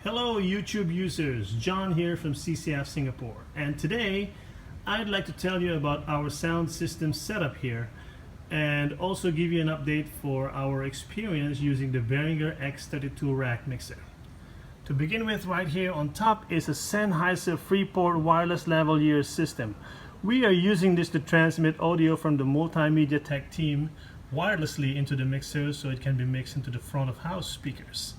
Hello YouTube users, John here from CCF Singapore, and today I'd like to tell you about our sound system setup here and also give you an update for our experience using the Behringer X32 Rack mixer. To begin with, right here on top is a Sennheiser Freeport wireless lavalier system. We are using this to transmit audio from the multimedia tech team wirelessly into the mixer so it can be mixed into the front of house speakers.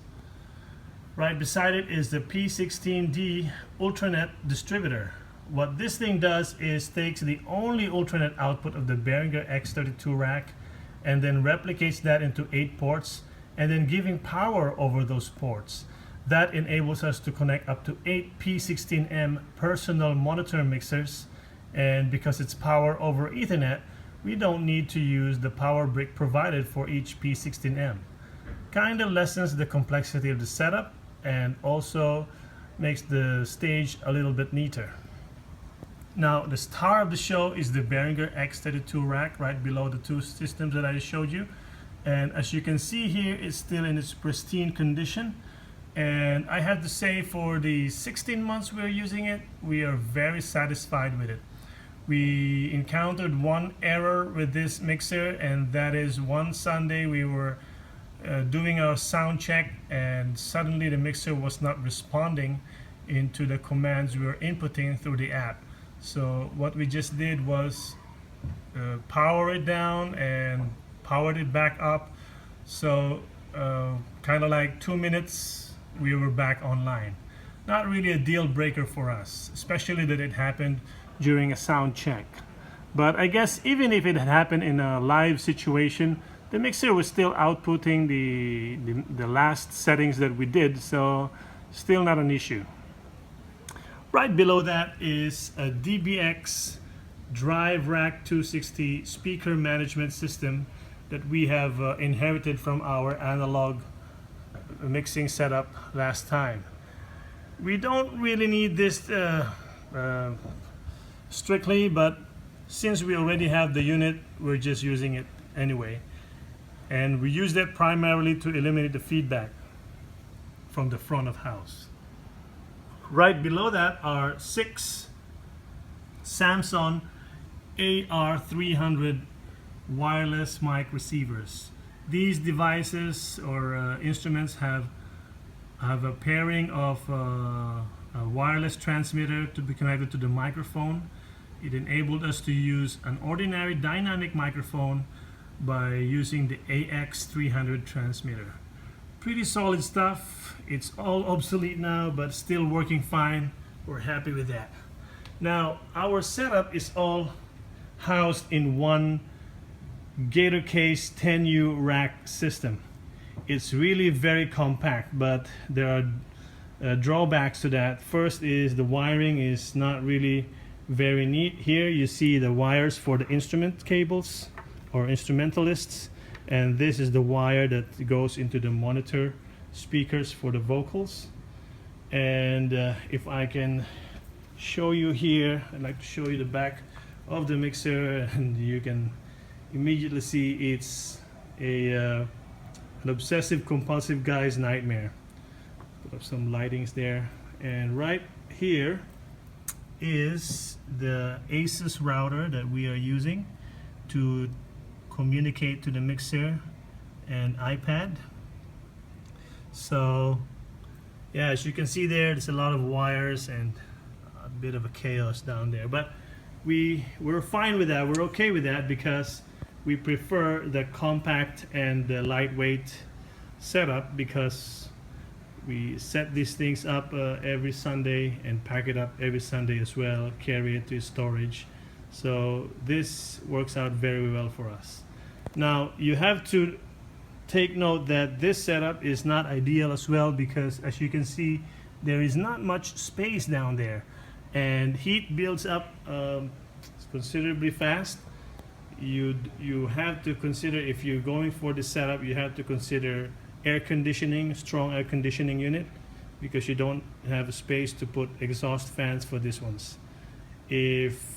Right beside it is the P16D Ultranet distributor. What this thing does is takes the only Ultranet output of the Behringer X32 Rack and then replicates that into 8 ports and then giving power over those ports. That enables us to connect up to 8 P16M personal monitor mixers, and because it's power over Ethernet, we don't need to use the power brick provided for each P16M. Kind of lessens the complexity of the setup and also makes the stage a little bit neater. Now the star of the show is the Behringer X32 Rack right below the two systems that I showed you, and as you can see here, it's still in its pristine condition, and I have to say for the 16 months we're using it, we are very satisfied with it. We encountered one error with this mixer, and that is one Sunday we were doing our sound check and suddenly the mixer was not responding into the commands we were inputting through the app. So what we just did was power it down and powered it back up. So kind of like 2 minutes we were back online. Not really a deal breaker for us, especially that it happened during a sound check. But I guess even if it had happened in a live situation, the mixer was still outputting the last settings that we did, so still not an issue. Right below that is a DBX Drive Rack 260 speaker management system that we have inherited from our analog mixing setup last time. We don't really need this strictly, but since we already have the unit, we're just using it anyway. And we use that primarily to eliminate the feedback from the front of house. Right below that are 6 Samsung AR300 wireless mic receivers. These devices or instruments have a pairing of a wireless transmitter to be connected to the microphone. It enabled us to use an ordinary dynamic microphone by using the AX300 transmitter. Pretty solid stuff. It's all obsolete now, but still working fine. We're happy with that. Now our setup is all housed in one Gator case 10U rack system. It's really very compact, but there are drawbacks to that. First is the wiring is not really very neat. Here you see the wires for the instrument cables or instrumentalists, and this is the wire that goes into the monitor speakers for the vocals. And if I can show you here, I'd like to show you the back of the mixer, and you can immediately see it's an obsessive compulsive guy's nightmare. Put up some lightings there, and right here is the Asus router that we are using to communicate to the mixer and iPad. So yeah, as you can see there's a lot of wires and a bit of a chaos down there, but we're fine with that. We're okay with that because we prefer the compact and the lightweight setup, because we set these things up every Sunday and pack it up every Sunday as well, carry it to storage. So this works out very well for us. Now you have to take note that this setup is not ideal as well, because as you can see there is not much space down there and heat builds up considerably fast. You have to consider, if you're going for this setup, you have to consider air conditioning, strong air conditioning unit, because you don't have a space to put exhaust fans for these ones. If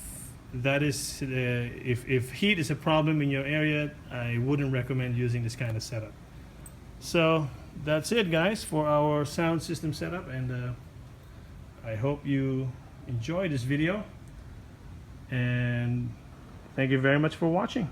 that is if heat is a problem in your area, I wouldn't recommend using this kind of setup. So that's it, guys, for our sound system setup, and I hope you enjoy this video, and thank you very much for watching.